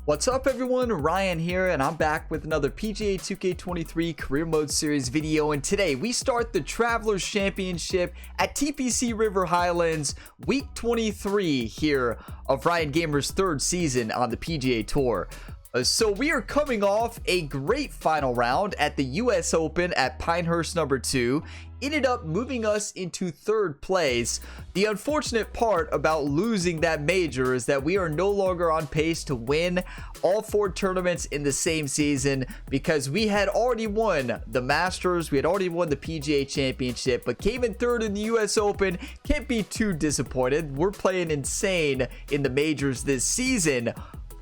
What's up everyone, Ryan here, and I'm back with another PGA 2K23 Career Mode Series video, and today we start the Travelers Championship at TPC River Highlands, week 23 here of Ryan Gamer's third season on the PGA Tour. So we are coming off a great final round at the US Open at Pinehurst number 2. Ended up moving us into third place. The unfortunate part about losing that major is that we are no longer on pace to win all 4 tournaments in the same season, because we had already won the Masters, we had already won the PGA Championship, but came in third in the US Open. Can't be too disappointed. We're playing insane in the majors this season,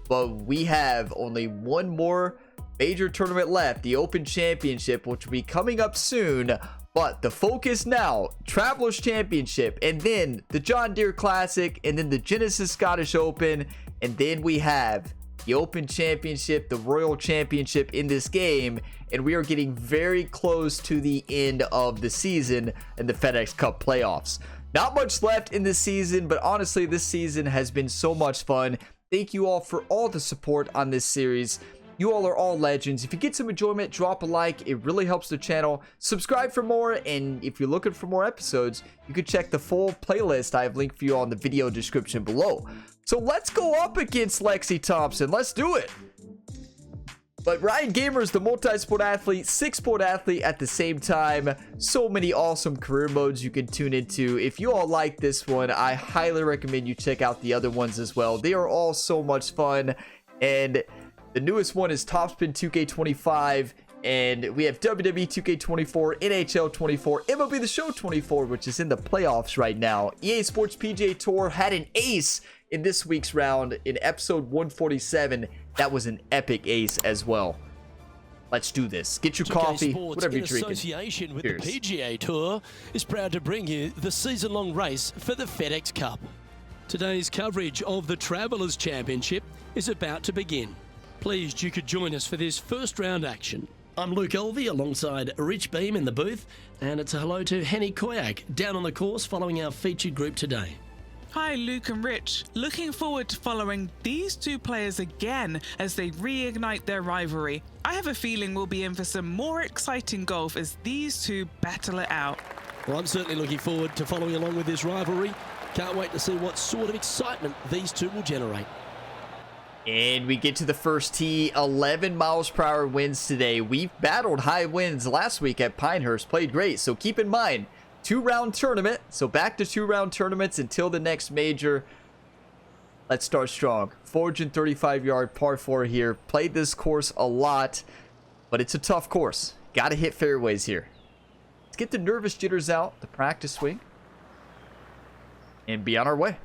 but we have only one more major tournament left, the Open Championship, which will be coming up soon. But the focus now, Travelers Championship, and then the John Deere Classic, and then the Genesis Scottish Open, and then we have the Open Championship, the Royal Championship in this game, and we are getting very close to the end of the season and the FedEx Cup playoffs. Not much left in this season, but honestly, this season has been so much fun. Thank you all for all the support on this series. You all are all legends. If you get some enjoyment, drop a like. It really helps the channel. Subscribe for more, and if you're looking for more episodes, you can check the full playlist I have linked for you all in the video description below. So let's go up against Lexi Thompson. Let's do it. But Ryan Gamer is the multi-sport athlete, 6-sport athlete at the same time. So many awesome career modes you can tune into. If you all like this one, I highly recommend you check out the other ones as well. They are all so much fun. And the newest one is Topspin 2K25. And we have WWE 2K24, NHL 24, MLB The Show 24, which is in the playoffs right now. EA Sports PGA Tour had an ace in this week's round in episode 147. That was an epic ace as well. Let's do this. Get your coffee, whatever you're drinking. Association with the PGA Tour is proud to bring you the season-long race for the FedEx Cup. Today's coverage of the Travelers Championship is about to begin. Pleased you could join us for this first round action. I'm Luke Elvey alongside Rich Beam in the booth, and it's a hello to Henny Koyak down on the course following our featured group today. Hi Luke and Rich, looking forward to following these two players again as they reignite their rivalry. I have a feeling we'll be in for some more exciting golf as these two battle it out. Well, I'm certainly looking forward to following along with this rivalry. Can't wait to see what sort of excitement these two will generate. And we get to the first tee. 11 miles per hour winds today. We've battled high winds last week at Pinehurst, played great, so keep in mind, 2-round tournament, so back to 2-round tournaments until the next major. Let's start strong. 435-yard par 4 here. Played this course a lot, but it's a tough course. Gotta hit fairways here. Let's get the nervous jitters out, the practice swing, and be on our way.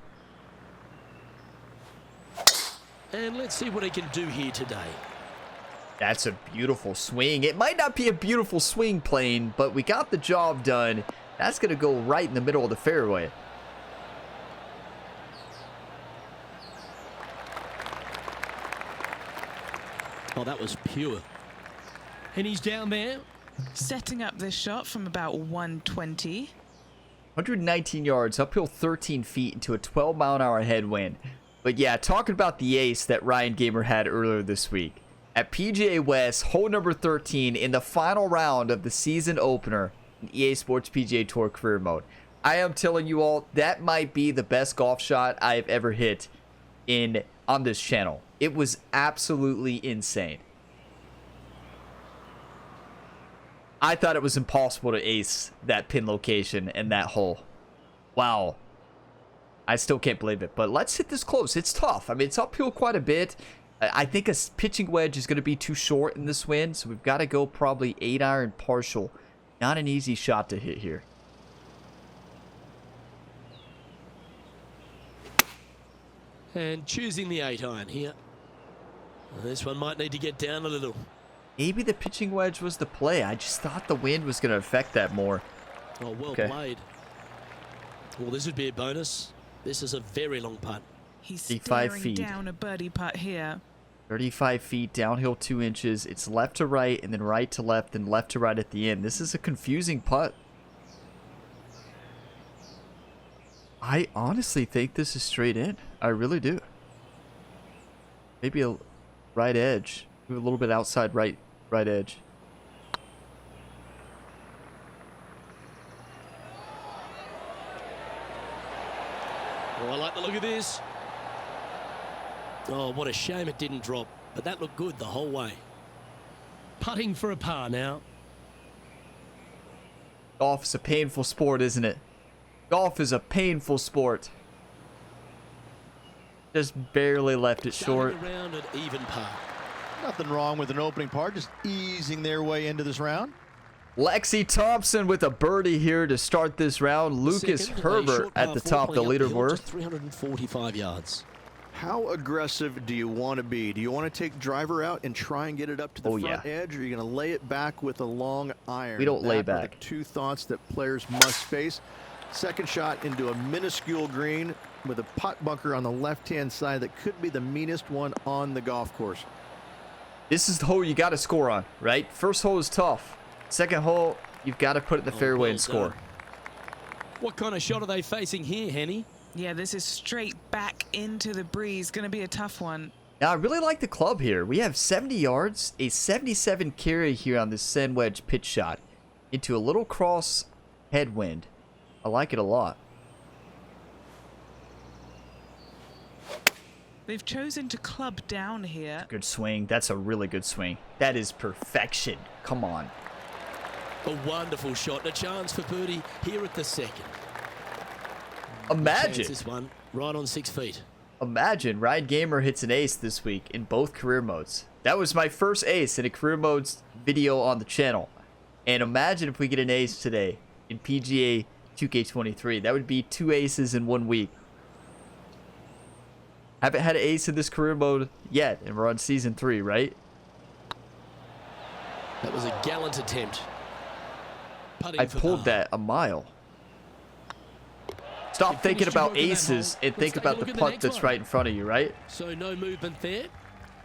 And let's see what he can do here today. That's a beautiful swing. It might not be a beautiful swing plane, but we got the job done. That's going to go right in the middle of the fairway. Oh, that was pure. And he's down there. Setting up this shot from about 120. 119 yards, uphill 13 feet into a 12-mile-an-hour headwind. But yeah, talking about the ace that Ryan Gamer had earlier this week. At PGA West, hole number 13 in the final round of the season opener in EA Sports PGA Tour Career Mode. I am telling you all, that might be the best golf shot I have ever hit on this channel. It was absolutely insane. I thought it was impossible to ace that pin location and that hole. Wow. I still can't believe it, but let's hit this close. It's tough. I mean, it's uphill quite a bit. I think a pitching wedge is going to be too short in this wind, so we've got to go probably 8-iron partial. Not an easy shot to hit here. And choosing the 8-iron here. This one might need to get down a little. Maybe the pitching wedge was the play. I just thought the wind was going to affect that more. Oh, well played. Well, this would be a bonus. This is a very long putt. He's staring down a birdie putt here. 35 feet, downhill 2 inches. It's left to right, and then right to left, and left to right at the end. This is a confusing putt. I honestly think this is straight in. I really do. Maybe a right edge. Move a little bit outside right edge. Oh, I like the look of this. Oh, what a shame it didn't drop. But that looked good the whole way. Putting for a par now. Golf is a painful sport, isn't it? Golf is a painful sport. Just barely left it short. Starting around at even par. Nothing wrong with an opening par, just easing their way into this round. Lexi Thompson with a birdie here to start this round. Lucas Second, a Herbert short at par the four top of the playing uphill, leaderboard. just 345 yards. How aggressive do you want to be? Do you want to take driver out and try and get it up to the front edge, or are you going to lay it back with a long iron? We don't lay That are back. the two thoughts that players must face. Second shot into a minuscule green with a putt bunker on the left-hand side that could be the meanest one on the golf course. This is the hole you got to score on, right? First hole is tough. Second hole, you've got to put it in the fairway well and score. done. What kind of shot are they facing here, Henny? Yeah, this is straight back into the breeze. Going to be a tough one. Now, I really like the club here. We have 70 yards, a 77 carry here on this sand wedge pitch shot into a little cross headwind. I like it a lot. They've chosen to club down here. Good swing. That's a really good swing. That is perfection. Come on. A wonderful shot and a chance for birdie here at the second. Imagine. Chance this one right on 6 feet. Imagine Ryan Gamer hits an ace this week in both career modes. That was my first ace in a career modes video on the channel. And imagine if we get an ace today in PGA 2K23. That would be 2 aces in 1 week. Haven't had an ace in this career mode yet, and we're on season 3, right? That was a gallant attempt. Putting I for pulled par. that a mile. Stop You thinking finished your about work in that aces hole. and Let's think take a about look the at the putt next that's one. right in front of you, right? So no movement there.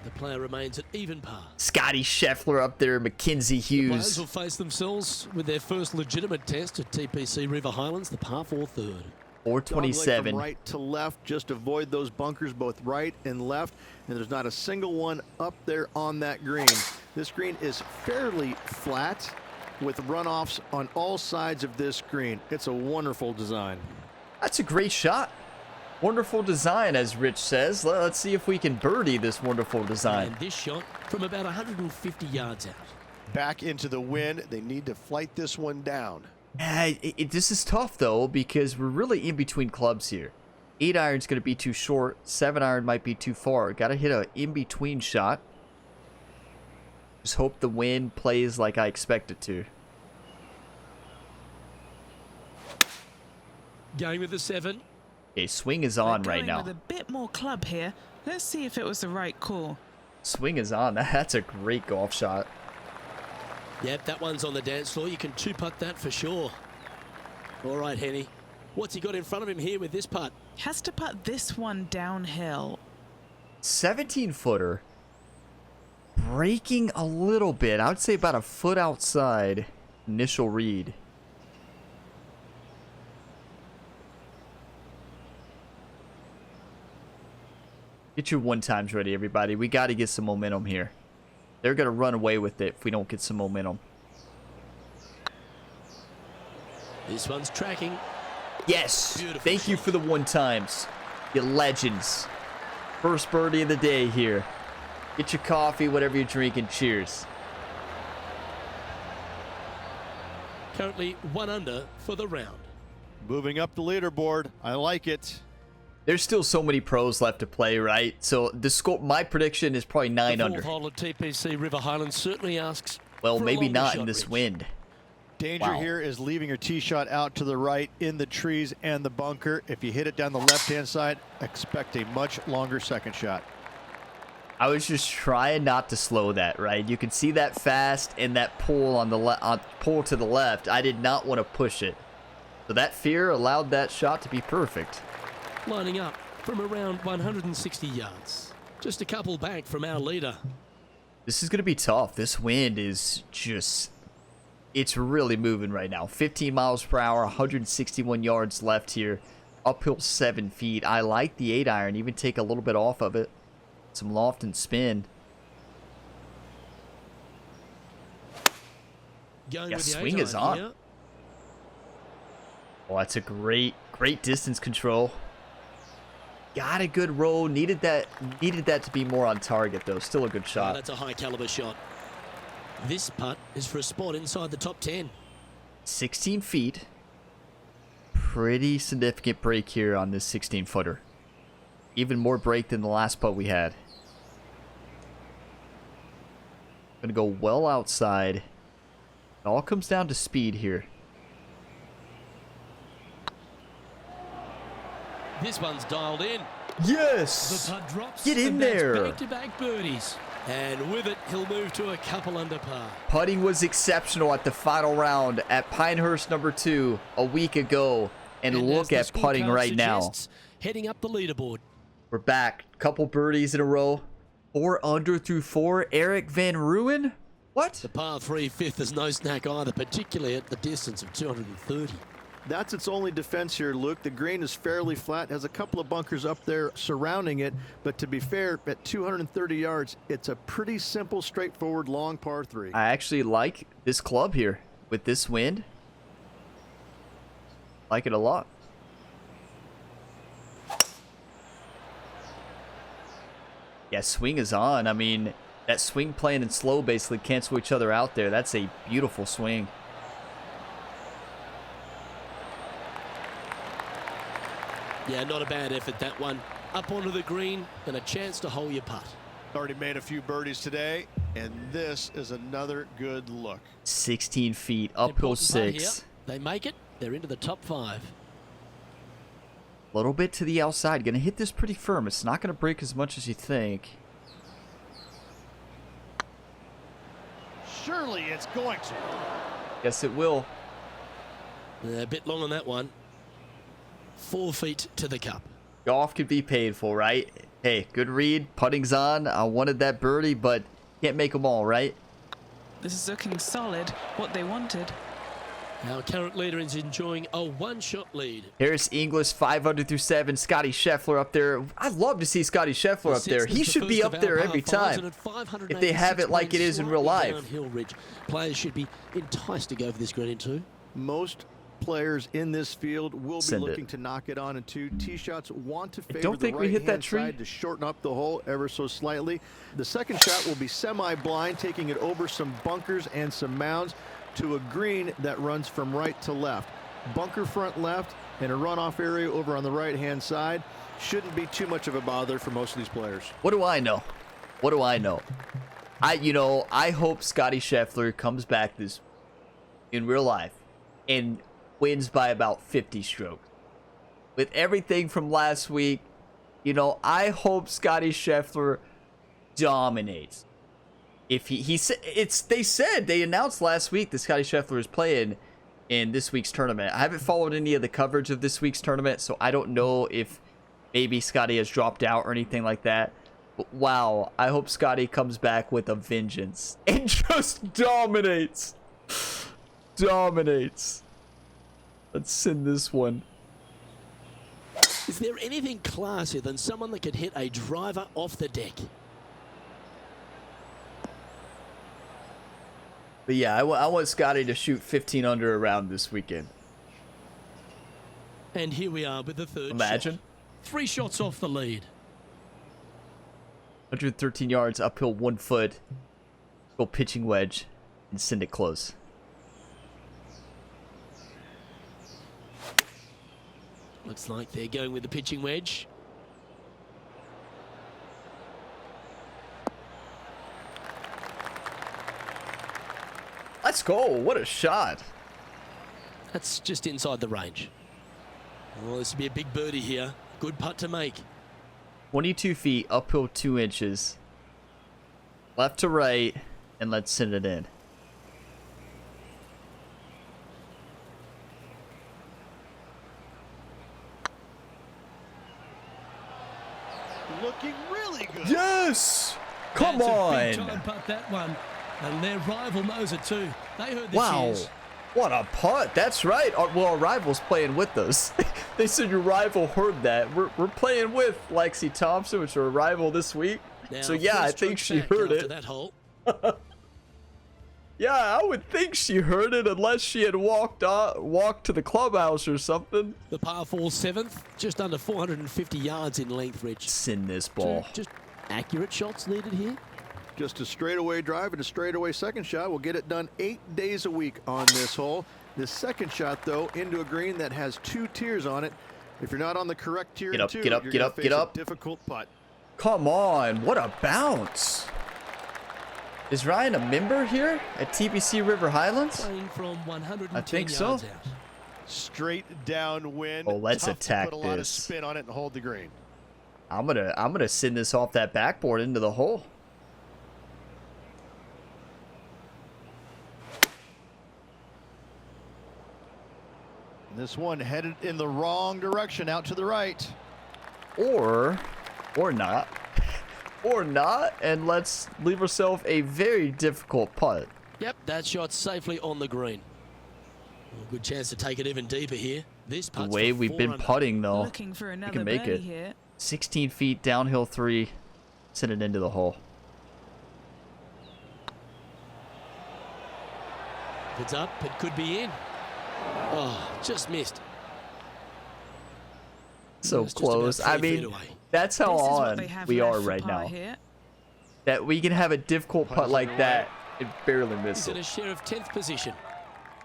The player remains at even par. Scotty Scheffler up there, Mackenzie Players Hughes. will face themselves with their first legitimate test at TPC River Highlands, the par 4 third. 427. From right to left, just avoid those bunkers both right and left, and there's not a single one up there on that green. This green is fairly flat with runoffs on all sides of this green. It's a wonderful design. That's a great shot. Wonderful design, as Rich says. Let's see if we can birdie this wonderful design. And this shot from about 150 yards out. Back into the wind. They need to flight this one down. This is tough, though, because we're really in between clubs here. 8 iron's going to be too short. 7 iron might be too far. Got to hit a in-between shot. Just hope the wind plays like I expect it to. Going with the 7. Okay, swing is on They're right going now. with a bit more club here. Let's see if it was the right call. Swing is on. That's a great golf shot. Yep, that one's on the dance floor. You can 2-putt that for sure. All right, Henny. What's he got in front of him here with this putt? Has to putt this one downhill. 17-footer. Breaking a little bit. I would say about a foot outside initial read. Get your 1-times ready, everybody. We got to get some momentum here. They're going to run away with it if we don't get some momentum. This one's tracking. Yes. Beautiful Thank you shot. for the 1-times. You legends. First birdie of the day here. Get your coffee, whatever you're drinking. Cheers. Currently 1 under for the round. Moving up the leaderboard. I like it. There's still so many pros left to play, right? So the score, my prediction is probably 9 the under. fourth hole at TPC River Highlands certainly asks Well, for a maybe longer not shot, in this Rich. wind. Danger Wow. here is leaving your tee shot out to the right in the trees and the bunker. If you hit it down the left-hand side, expect a much longer second shot. I was just trying not to slow that, right? You can see that fast and that pull on the pull to the left. I did not want to push it. So that fear allowed that shot to be perfect. Lining up from around 160 yards. Just a couple back from our leader. This is going to be tough. This wind is just... It's really moving right now. 15 miles per hour, 161 yards left here. Uphill 7 feet. I like the 8 iron. Even take a little bit off of it. Some loft and spin. Going Yeah, with the swing 8 is on. here. Oh, that's a great distance control. Got a good roll. Needed that to be more on target though. Still a good Oh, shot. that's a high caliber shot. This putt is for a spot inside the top 10. 16 feet. Pretty significant break here on this 16-footer. Even more break than the last putt we had. Gonna go well outside. It all comes down to speed here. This one's dialed in. Yes! The putt drops. Get in and that's there. Back-to-back birdies. And with it, he'll move to a couple under par. Putting was exceptional at the final round at Pinehurst #2 a week ago. And as look the at putting scorecard right now. suggests, heading up the leaderboard. We're back. Couple birdies in a row. 4 under through 4. Eric Van Ruin? What? The par 3 fifth is no snack either, particularly at the distance of 230. That's its only defense here, Luke. The green is fairly flat, has a couple of bunkers up there surrounding it, but to be fair, at 230 yards, it's a pretty simple, straightforward, long par 3. I actually like this club here with this wind. Like it a lot. Yeah, swing is on. I mean, that swing plane and slow basically cancel each other out there. That's a beautiful swing. Yeah, not a bad effort, that one. Up onto the green and a chance to hole your putt. Already made a few birdies today, and this is another good look. 16 feet, uphill Important putt 6. here. They make it. They're into the top 5. A little bit to the outside. Gonna hit this pretty firm. It's not gonna break as much as you think. Surely it's going to. Yes, it will. A bit long on that one. 4 feet to the cup. Golf could be painful, right? Hey, good read. Putting's on. I wanted that birdie, but can't make them all, right? This is looking solid, what they wanted. Our current leader is enjoying a one-shot lead. Harris English 5 under through 7. Scotty Scheffler up there. I'd love to see Scotty Scheffler up there. He should be up there every time if they have it like it is in real life. Downhill ridge. Players should be enticed to go for this green in 2. Most players in this field will be Send it. looking to knock it on in 2. Tee shots want to favor don't think the we hit that right-hand tree. side to shorten up the hole ever so slightly. The second shot will be semi-blind, taking it over some bunkers and some mounds to a green that runs from right to left. Bunker front left and a runoff area over on the right-hand side. Shouldn't be too much of a bother for most of these players. What do I know? What do I know? I hope Scotty Scheffler comes back this in real life and wins by about 50 strokes. With everything from last week, I hope Scotty Scheffler dominates. If they announced last week that Scotty Scheffler is playing in this week's tournament. I haven't followed any of the coverage of this week's tournament, so I don't know if maybe Scotty has dropped out or anything like that. But wow, I hope Scotty comes back with a vengeance and just dominates. Dominates. Let's send this one. Is there anything classier than someone that could hit a driver off the deck? But yeah, I want Scotty to shoot 15 under around this weekend. And here we are with the third Imagine. shot. 3 shots off the lead. 113 yards, uphill 1 foot. Go pitching wedge and send it close. Looks like they're going with the pitching wedge. Let's go. What a shot. That's just inside the range. Well, this will be a big birdie here. Good putt to make. 22 feet, uphill 2 inches. Left to right, and let's send it in. Looking really good. Yes! Come That's on! a big time putt, that one. And their rival knows it too. They heard the Wow. cheers. What a putt. That's right. Well, our rival's playing with us. They said your rival heard that. We're playing with Lexi Thompson, which is our rival this week. Now, So yeah, I first think stroke she back heard after it. that hole. Yeah, I would think she heard it unless she had walked to the clubhouse or something. The par 4 7th, just under 450 yards in length, Rich. Send this ball. Just accurate shots needed here. Just a straightaway drive and a straightaway second shot will get it done 8 days a week on this hole. The second shot, though, into a green that has 2 tiers on it. If you're not on the correct tier, Get up, two, get up, you're get gonna up, face get a up. difficult putt. Come on, what a bounce. Is Ryan a member here at TPC River Highlands? Playing from 110 I think so. yards out. Straight downwind. Oh, let's Tough to attack put a lot of this. spin on it and hold the green. I'm gonna send this off that backboard into the hole. This one headed in the wrong direction, out to the right. Or not. Or not, and let's leave ourselves a very difficult putt. Yep, that shot safely on the green. Well, good chance to take it even deeper here. This The putt's way for we've been 400. putting, though, Looking for you another can make birdie it. here. 16 feet, downhill 3, send it into the hole. If it's up, it could be in. Oh, just missed. So It's just about close. 3 I feet mean, away. that's how This is what on they have we left are for right par now. here. That we can have a difficult putt Putt's like underway. that and barely miss He's in a it. share of 10th position.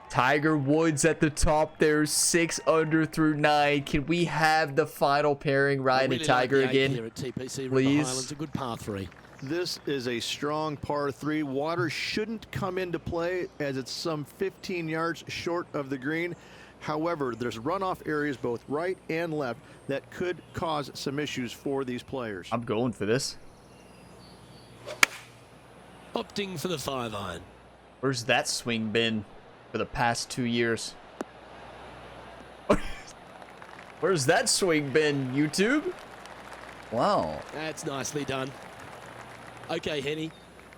Tiger Woods at the top there, 6 under through 9. Can we have the final pairing, Ryan Really and Tiger like the eight again? here at TPC River please? Highlands, a good par 3. This is a strong par 3. Water shouldn't come into play as it's some 15 yards short of the green. However, there's runoff areas both right and left that could cause some issues for these players. I'm going for this. Opting for the 5-iron. Where's that swing been for the past 2 years? Where's that swing been, YouTube? Wow. That's nicely done. Okay, Henny.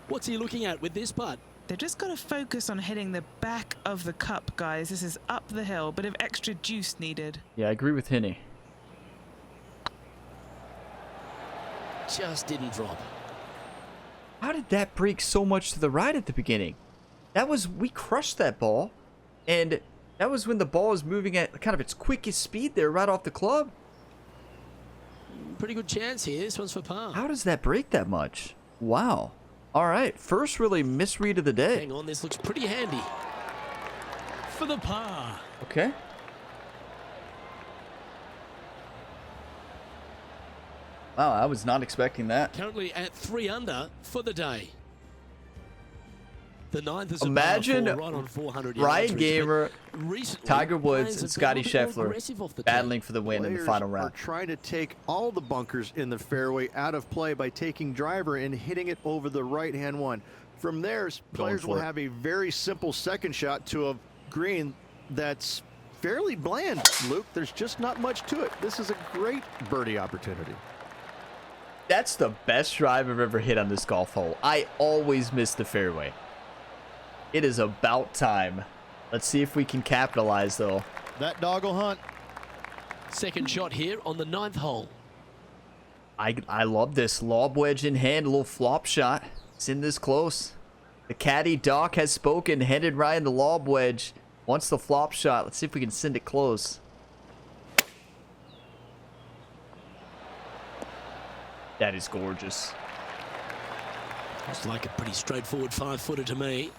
What's he looking at with this putt? They've just got to focus on hitting the back of the cup, guys. This is up the hill, bit of extra juice needed. Yeah, I agree with Henny. Just didn't drop. How did that break so much to the right at the beginning? We crushed that ball, and that was when the ball was moving at kind of its quickest speed there right off the club. Pretty good chance here. This one's for par. How does that break that much? Wow. All right, first really misread of the day. Hang on, this looks pretty handy. For the par. Okay. Wow, I was not expecting that. Currently at 3 under for the day. The 9th is Imagine a par 4 right on 400 Ryan yards, Gamer, but recently, Tiger players Woods, and have Scotty been a little more Scheffler aggressive off the tee. battling for the win in the Players final are round. trying to take all the bunkers in the fairway out of play by taking driver and hitting it over the right-hand one. From there, players for will it. have a very simple second shot to a green that's fairly bland, Luke. There's just not much to it. This is a great birdie opportunity. That's the best drive I've ever hit on this golf hole. I always miss the fairway. It is about time. Let's see if we can capitalize, though. That dog will hunt. Second shot here on the 9th hole. I love this. Lob wedge in hand, a little flop shot. It's in this close. The caddy, Doc, has spoken. Handed Ryan the lob wedge. Wants the flop shot. Let's see if we can send it close. That is gorgeous. Looks like a pretty straightforward 5-footer to me.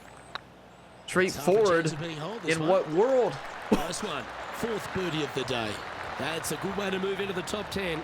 Straightforward. Half a chance of being holed, this In one. what world? Nice one. 4th birdie of the day. That's a good way to move into the top 10.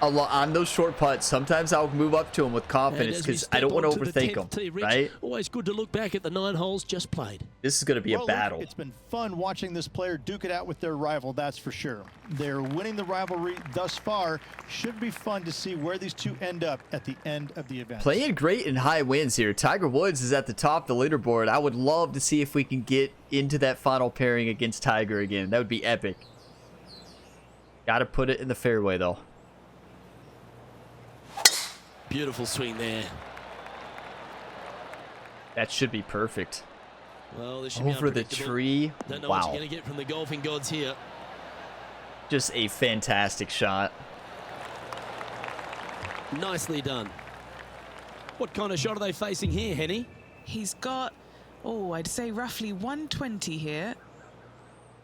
On those short putts, sometimes I'll move up to them with And confidence as we because step I don't want to onto the overthink 10th them, tee, Rich, right? Always good to look back at the 9 holes just played. This is going to be a Well, Luke, battle. it's been fun watching this player duke it out with their rival, that's for sure. They're winning the rivalry thus far. Should be fun to see where these two end up at the end of the event. Playing great in high wins here. Tiger Woods is at the top of the leaderboard. I would love to see if we can get into that final pairing against Tiger again. That would be epic. Got to put it in the fairway, though. Beautiful swing there. That should be perfect. Well, this should be Over the unpredictable. tree. Don't know what Wow. you're going to get from the golfing gods here. Just a fantastic shot. Nicely done. What kind of shot are they facing here, Henny? He's got Oh, I'd say roughly 120 here.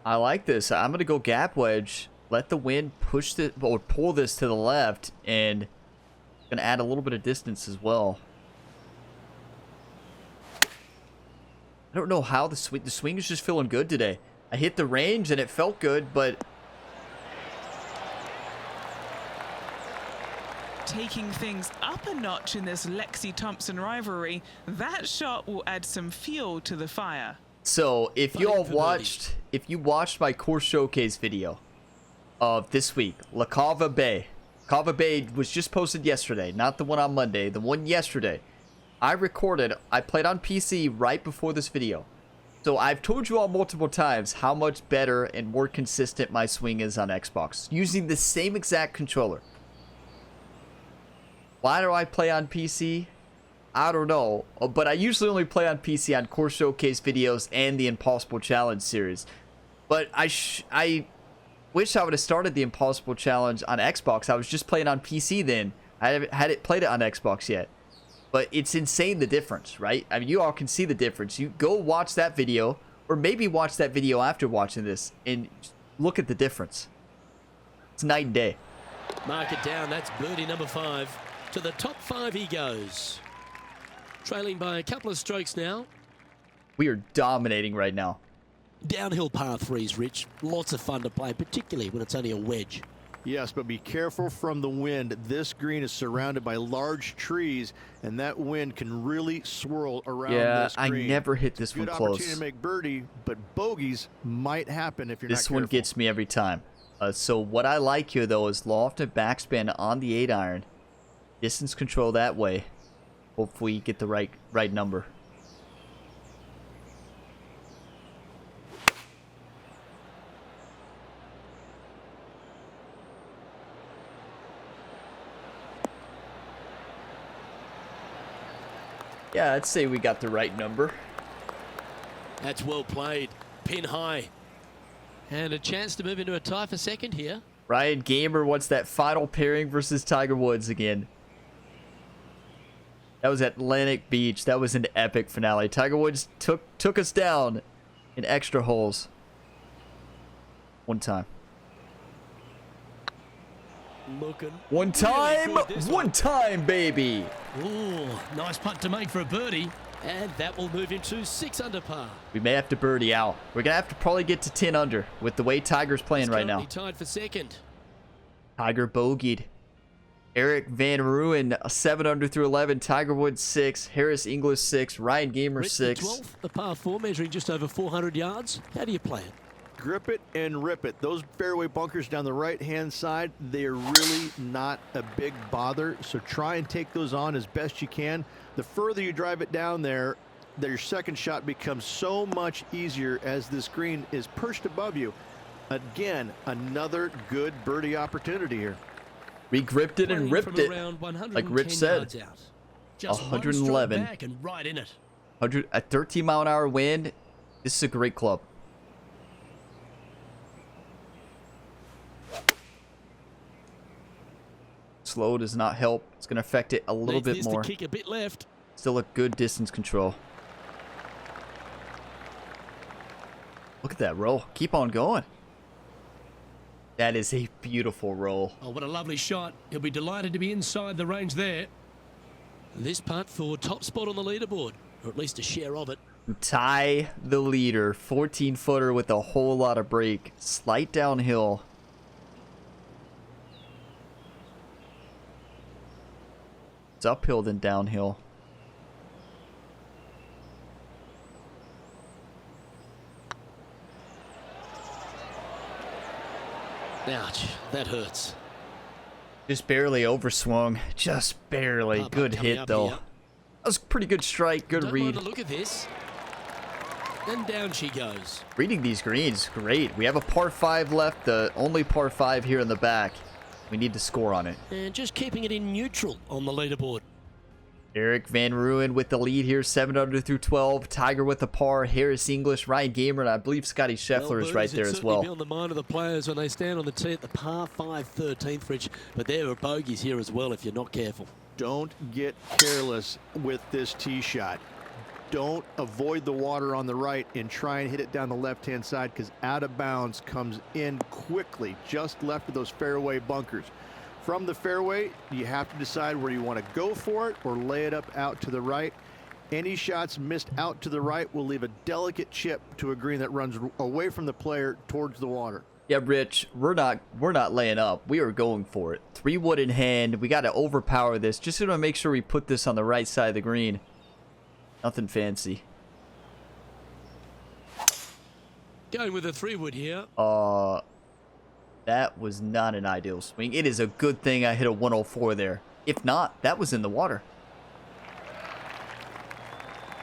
I like this. I'm going to go gap wedge. Let the wind push the or pull this to the left, and going to add a little bit of distance as well. I don't know how the swing is just feeling good today. I hit the range and it felt good, but Taking things up a notch in this Lexi-Thompson rivalry, that shot will add some fuel to the fire. so if you all watched, if you watched my course showcase video of this week, La Cava Bay. Cava Bay was just posted yesterday, not the one on Monday, the one yesterday. I played on PC right before this video. So I've told you all multiple times how much better and more consistent my swing is on Xbox, using the same exact controller. Why do I play on PC? I don't know, but I usually only play on PC on course showcase videos and the Impossible Challenge series. But I wish I would have started the Impossible Challenge on Xbox. I was just playing on PC then. I haven't played it on Xbox yet. But it's insane the difference, right? I mean, you all can see the difference. You go watch that video, or maybe watch that video after watching this, and look at the difference. It's night and day. Mark it down. That's birdie number 5. To the top 5 he goes. Trailing by a couple of strokes now. We are dominating right now. Downhill par 3s, Rich. Lots of fun to play, particularly when it's only a wedge. Yes, but be careful from the wind. This green is surrounded by large trees, and that wind can really swirl around this green. I never hit this one Good close. opportunity to make birdie, but bogeys might happen if you're not This careful. one gets me every time. So what I like here, though, is loft and backspin on the 8-iron. Distance control that way. Hopefully you get the right number. Yeah, I'd say we got the right number. That's well played. Pin high. And a chance to move into a tie for second here. Ryan Gamer wants that final pairing versus Tiger Woods again. That was Atlantic Beach. That was an epic finale. Tiger Woods took us down in extra holes. One time. Looking One time, really good this one time, baby. Ooh, nice putt to make for a birdie. And that will move him to 6 under par. We may have to birdie out. We're going to have to probably get to 10 under with the way Tiger's playing right now. Tied for second. Tiger bogeyed. Eric Van Rooyen 7 under through 11. Tiger Woods 6. Harris English 6. Ryan Gamer Rich, 6. The 12th, the par 4 measuring just over 400 yards. How do you play it? Grip it and rip it. Those fairway bunkers down the right-hand side, they are really not a big bother, so try and take those on as best you can. The further you drive it down there, your second shot becomes so much easier as this green is perched above you. Again, another good birdie opportunity here. We gripped it and ripped it, like Rich said. Just 111. back and right in it. A 13-mile-an-hour wind. This is a great club. Slow does not help. It's going to affect it a little bit more. Kick a bit left. Still a good distance control. Look at that roll. Keep on going. That is a beautiful roll. Oh, what a lovely shot. He'll be delighted to be inside the range there. This putt for top spot on the leaderboard, or at least a share of it. Tie the leader. 14-footer with a whole lot of break. Slight downhill. It's uphill then downhill. Ouch, that hurts. Just barely overswung. Just barely. Putt Good coming hit, up though. here. That was a pretty good strike. Good Don't read. mind the look at this. And down she goes. Reading these greens, great. We have a par 5 left, the only par 5 here in the back. We need to score on it. And just keeping it in neutral on the leaderboard. Eric Van Rooyen with the lead here, 7 under through 12. Tiger with the par. Harris English, Ryan Gamer, and I believe Scotty Scheffler is right there as well. Be on the mind of the players when they stand on the tee at the par 5 13th, Rich. But there are bogeys here as well if you're not careful. Don't get careless with this tee shot. don't avoid the water on the right and try and hit it down the left-hand side, because out of bounds comes in quickly, just left of those fairway bunkers. From the fairway, you have to decide where you want to go for it or lay it up out to the right. Any shots missed out to the right will leave a delicate chip to a green that runs away from the player towards the water. Yeah, Rich, we're not laying up. We are going for it. 3 wood in hand. We got to overpower this. Just going to make sure we put this on the right side of the green. Nothing fancy. Going with a 3 wood here. That was not an ideal swing. It is a good thing I hit a 104 there. If not, that was in the water.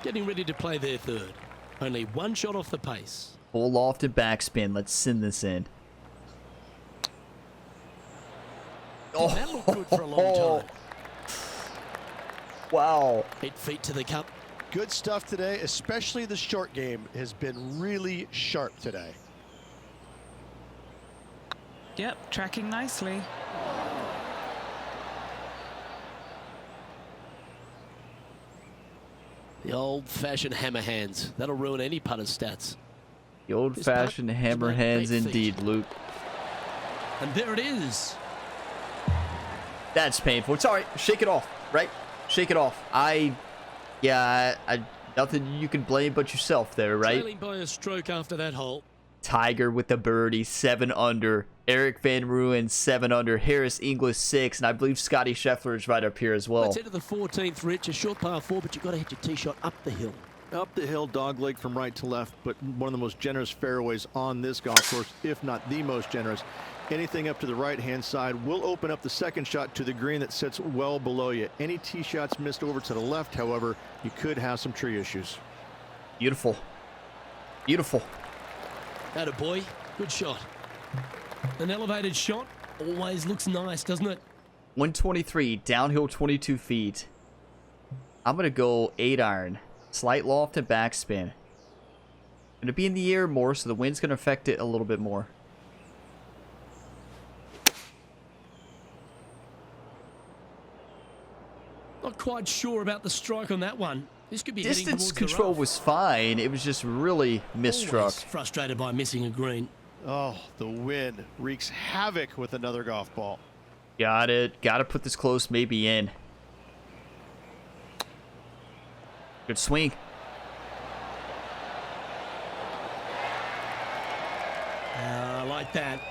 Getting ready to play their 3rd. Only 1 shot off the pace. Full loft and backspin. Let's send this in. Oh, that looked good for a long time. Wow. 8 feet to the cup. Good stuff today, especially the short game has been really sharp today. Yep, tracking nicely. The old-fashioned hammer hands. That'll ruin any putter's stats. The old-fashioned hammer hands indeed, Luke. And there it is. That's painful. It's all right. Shake it off, right? Shake it off. Yeah, nothing you can blame but yourself there, right? Trailing by a stroke after that hole. Tiger with the birdie, 7 under. Eric Van Rooyen, 7 under. Harris English, 6. And I believe Scotty Scheffler is right up here as well. Let's head to the 14th, Rich. A short par 4, but you've got to hit your tee shot up the hill. Up the hill, dogleg from right to left, but one of the most generous fairways on this golf course, if not the most generous. Anything up to the right-hand side will open up the second shot to the green that sits well below you. Any tee shots missed over to the left, however, you could have some tree issues. Beautiful. Beautiful. Atta boy. Good shot. An elevated shot always looks nice, doesn't it? 123, downhill 22 feet. I'm going to go 8 iron. Slight loft and backspin. Going to be in the air more, so the wind's going to affect it a little bit more. Not quite sure about the strike on that one. This could be heading Distance towards control the rough. was fine. It was just really misstruck. Always frustrated by missing a green. Oh, the wind wreaks havoc with another golf ball. Got it. Got to put this close, maybe in. Good swing. I like that.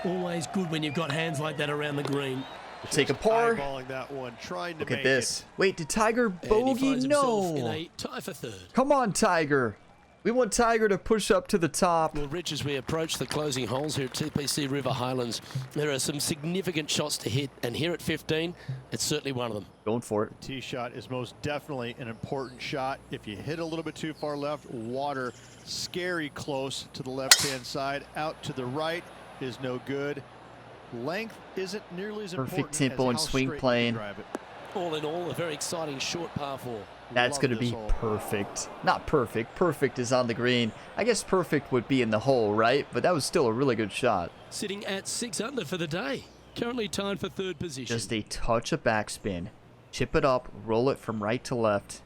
Always good when you've got hands like that around the green. Take a par. Eyeballing that one, trying to Look make at this. Wait, did Tiger And he bogey? finds himself in No. a tie for 3rd. Come on, Tiger. We want Tiger to push up to the top. Well, Rich, as we approach the closing holes here at TPC River Highlands, there are some significant shots to hit, and here at 15, it's certainly one of them. Going for it. Tee shot is most definitely an important shot. If you hit a little bit too far left, water scary close to the left-hand side. Out to the right is no good. Length isn't nearly as Perfect important tempo as and how swing straight you plane. can drive it. All in all, a very exciting short par 4. That's Love going to this be hole. perfect. Not perfect. Perfect is on the green. I guess perfect would be in the hole, right? But that was still a really good shot. Sitting at 6 under for the day. Currently tied for 3rd position. Just a touch of backspin. Chip it up. Roll it from right to left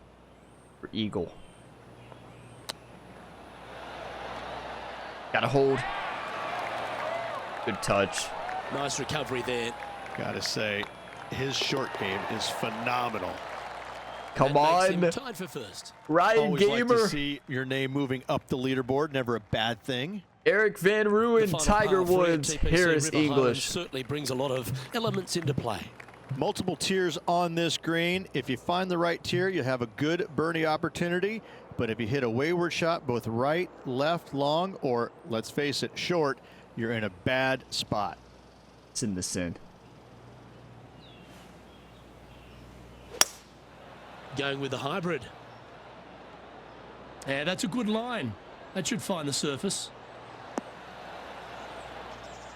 for eagle. Got to hold. Good touch. Nice recovery there. Gotta say, his short game is phenomenal. Come That makes on. him tied for 1st. Ryan Always like Gamer. to see your name moving up the leaderboard. Never a bad thing. Eric Van The Rooyen, final Tiger par 3 at Woods, TPC Harris River Highlands English. certainly brings a lot of elements into play. Multiple tiers on this green. If you find the right tier, you have a good birdie opportunity. But if you hit a wayward shot, both right, left, long, or let's face it, short, you're in a bad spot. It's in the sin. Going with the hybrid. Yeah, that's a good line. That should find the surface.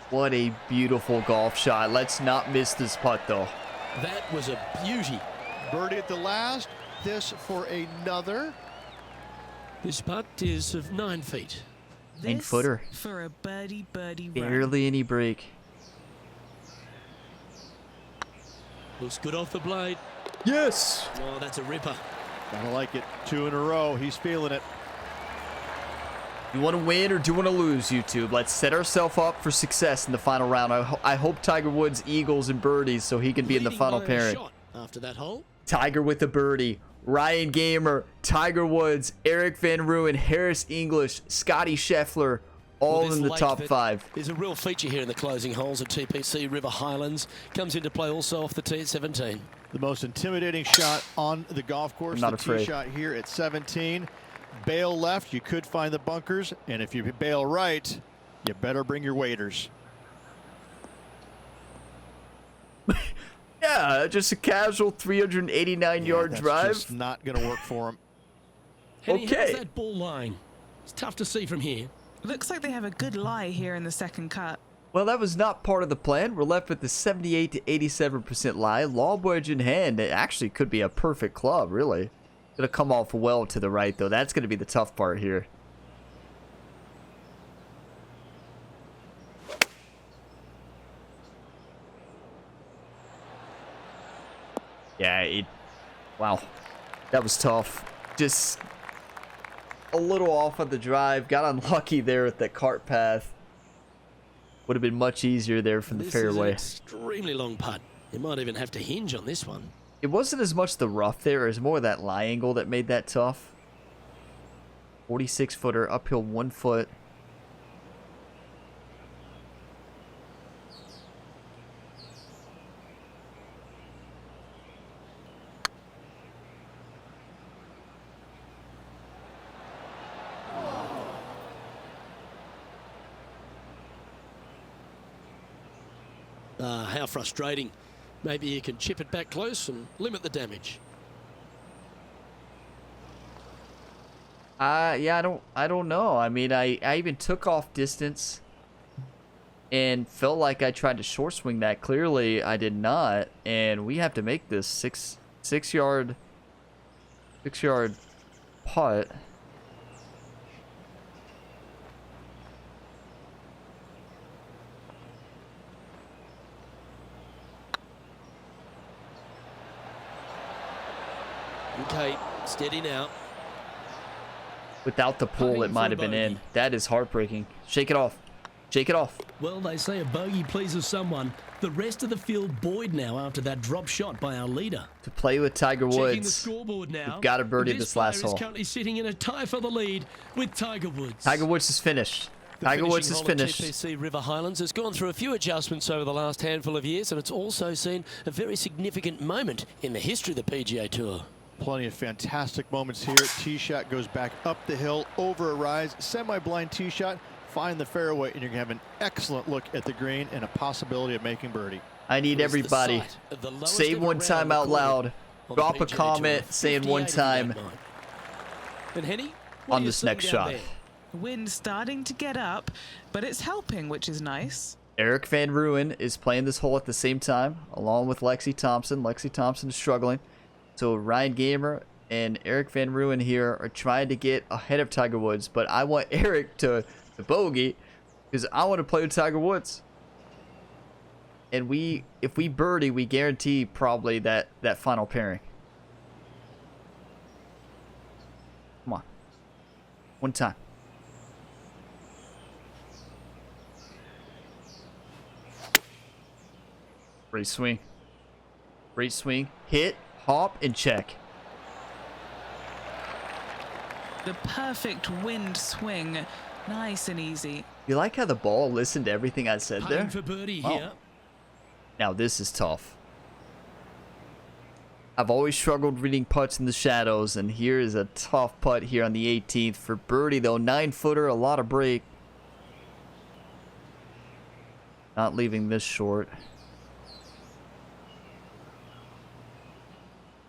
What a beautiful golf shot. Let's not miss this putt, though. That was a beauty. Birdie at the last. This for another. This putt is of 9 feet. 9-footer. For a birdie run. Barely any break. Looks good off the blade. Yes! Oh, that's a ripper. I like it. 2 in a row. He's feeling it. You want to win or do you want to lose, YouTube? Let's set ourselves up for success in the final round. I hope Tiger Woods eagles and birdies so he can be in the final pairing. After that hole. Tiger with a birdie. Ryan Gamer, Tiger Woods, Eric Van Rooyen, Harris English, Scotty Scheffler, all in the top 5. There's a real feature here in the closing holes at TPC River Highlands. Comes into play also off the tee at 17. The most intimidating shot on the golf course. I'm not the tee afraid. shot here at 17. Bail left, you could find the bunkers, and if you bail right, you better bring your waders. Yeah, just a casual 389-yard drive. Just not going to work for him. Henny, Okay. how's that ball lying? It's tough to see from here. Looks like they have a good lie here in the second cut. Well, that was not part of the plan. We're left with the 78 to 87% lie. Lob wedge in hand. It actually could be a perfect club, really. Gonna come off well to the right, though. That's gonna be the tough part here. Yeah, wow. That was tough. Just a little off on the drive. Got unlucky there at that cart path. Would have been much easier there from the fairway. This is an extremely long putt. You might even have to hinge on this one. It wasn't as much the rough there. It was more that lie angle that made that tough. 46-footer, uphill 1 foot. How frustrating. Maybe you can chip it back close and limit the damage. Yeah, I don't know. I mean, I even took off distance and felt like I tried to short swing that. Clearly, I did not, and we have to make this six yard putt. Okay, steady now. Without the pull, Putting it might have for a been in. bogey. That is heartbreaking. Shake it off. Shake it off. Well, they say a bogey pleases someone. The rest of the field buoyed now after that drop shot by our leader. To play with Tiger Checking the Woods, scoreboard now. we've got to birdie this last player hole. is currently sitting in a tie for the lead with Tiger Woods. Tiger Woods is finished. The Tiger Woods finishing is hole at finished. TPC River Highlands has gone through a few adjustments over the last handful of years, and it's also seen a very significant moment in the history of the PGA Tour. Plenty of fantastic moments here. Tee shot goes back up the hill, over a rise, semi-blind tee shot, find the fairway, and you're going to have an excellent look at the green and a possibility of making birdie. I need It was the everybody. site of the lowest Say ever one round time out recorded loud. on the Drop a PGA Tour, comment saying one 58 time that night. And Henny, what on are you this seeing next down shot. there? Wind starting to get up, but it's helping, which is nice. Eric Van Rooyen is playing this hole at the same time, along with Lexi Thompson. Lexi Thompson is struggling. So Ryan Gamer and Eric Van Rooyen here are trying to get ahead of Tiger Woods, but I want Eric to bogey because I want to play with Tiger Woods. And if we birdie, we guarantee probably that final pairing. Come on. One time. Great swing. Great swing. Hit, hop, and check. The perfect wind swing. Nice and easy. You like how the ball listened to everything I said Putting there? for birdie Wow. here. Now this is tough. I've always struggled reading putts in the shadows, and here is a tough putt here on the 18th for birdie, though. 9-footer, a lot of break. Not leaving this short.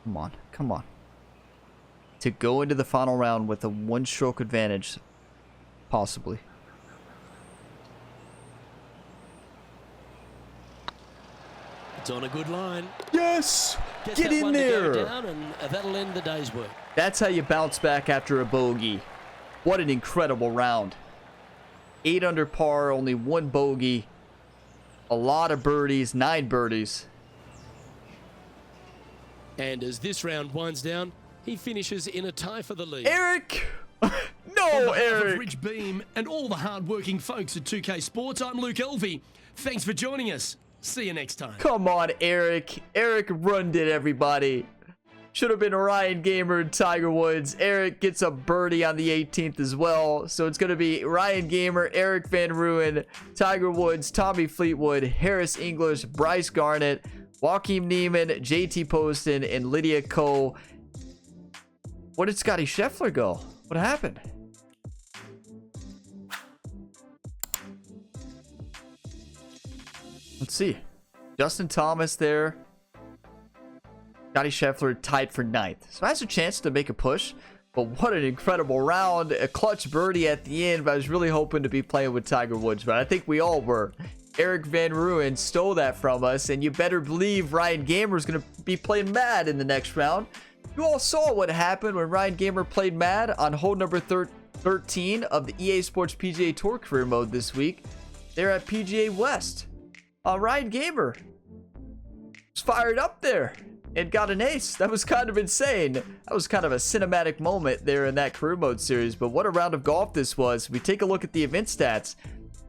Come on, come on. To go into the final round with a one-stroke advantage, possibly. It's on a good line. Yes! Gets Get that in one to go there! down, and that'll end the day's work. That's how you bounce back after a bogey. What an incredible round. 8 under par, only 1 bogey. A lot of birdies, 9 birdies. And as this round winds down, He finishes in a tie for the lead. Eric! On No, behalf of Eric! Rich Beam and all the hard-working folks at 2K Sports, I'm Luke Elvey. Thanks for joining us. See you next time. Come on, Eric. Eric ruined it, everybody. Should have been Ryan Gamer and Tiger Woods. Eric gets a birdie on the 18th as well. So it's going to be Ryan Gamer, Eric Van Rooyen, Tiger Woods, Tommy Fleetwood, Harris English, Bryce Garnett, Joaquin Neiman, JT Poston, and Lydia Ko. Where did Scotty Scheffler go? What happened? Let's see. Justin Thomas there. Scotty Scheffler tied for 9th. So has a chance to make a push. But what an incredible round. A clutch birdie at the end. But I was really hoping to be playing with Tiger Woods. But I think we all were. Eric Van Rooyen stole that from us. And you better believe Ryan Gamer is going to be playing mad in the next round. You all saw what happened when Ryan Gamer played mad on hole number 13 of the EA Sports PGA Tour career mode this week. They're at PGA West. Ryan Gamer was fired up there and got an ace. That was kind of insane. That was kind of a cinematic moment there in that career mode series. But what a round of golf this was. We take a look at the event stats.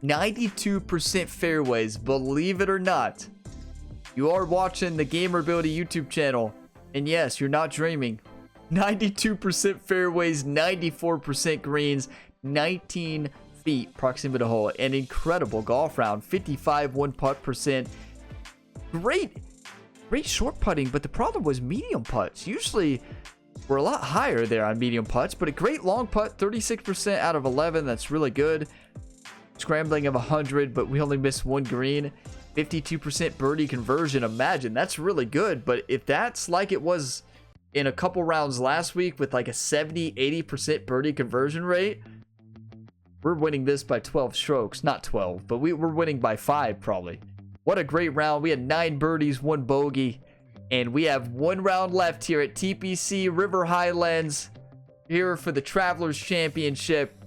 92% fairways, believe it or not. You are watching the Gamer Ability YouTube channel. And yes, you're not dreaming. 92% fairways, 94% greens, 19 feet proximity to hole. An incredible golf round. 55 1-putt percent. Great short putting, but the problem was medium putts. Usually we're a lot higher there on medium putts, but a great long putt, 36% out of 11. That's really good. Scrambling of 100, but we only missed one green. 52% birdie conversion. Imagine, that's really good. But if that's like it was in a couple rounds last week with like a 70-80% birdie conversion rate, we're winning this by 12 strokes. Not 12, but we're winning by 5 probably. What a great round. We had 9 birdies, 1 bogey, and we have 1 round left here at TPC River Highlands here for the Travelers Championship.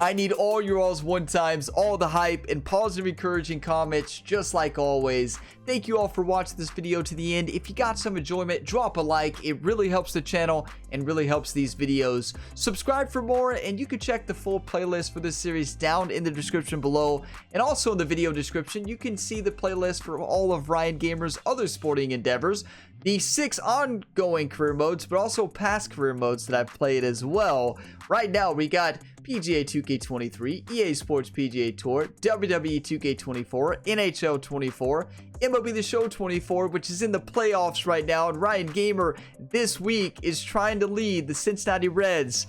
I need all your all's one times, all the hype, and positive encouraging comments, just like always. Thank you all for watching this video to the end. If you got some enjoyment, drop a like. It really helps the channel and really helps these videos. Subscribe for more, and you can check the full playlist for this series down in the description below. And also in the video description, you can see the playlist for all of Ryan Gamer's other sporting endeavors. The 6 ongoing career modes, but also past career modes that I've played as well. Right now, we got PGA 2K23, EA Sports PGA Tour, WWE 2K24, NHL 24, MLB The Show 24, which is in the playoffs right now. And Ryan Gamer this week is trying to lead the Cincinnati Reds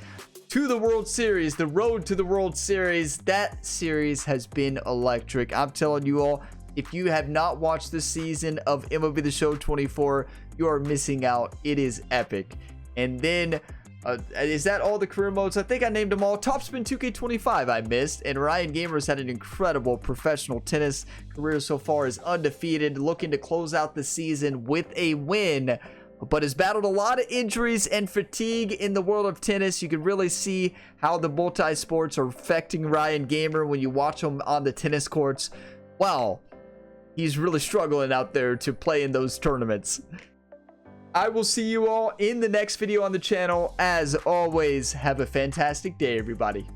to the World Series, the road to the World Series. That series has been electric. I'm telling you all, if you have not watched this season of MLB The Show 24, you are missing out. It is epic. And then, is that all the career modes? I think I named them all. Topspin 2K25 I missed. And Ryan Gamer's had an incredible professional tennis career so far. Is undefeated, looking to close out the season with a win. But has battled a lot of injuries and fatigue in the world of tennis. You can really see how the multi-sports are affecting Ryan Gamer when you watch him on the tennis courts. Wow. He's really struggling out there to play in those tournaments. I will see you all in the next video on the channel. As always, have a fantastic day, everybody.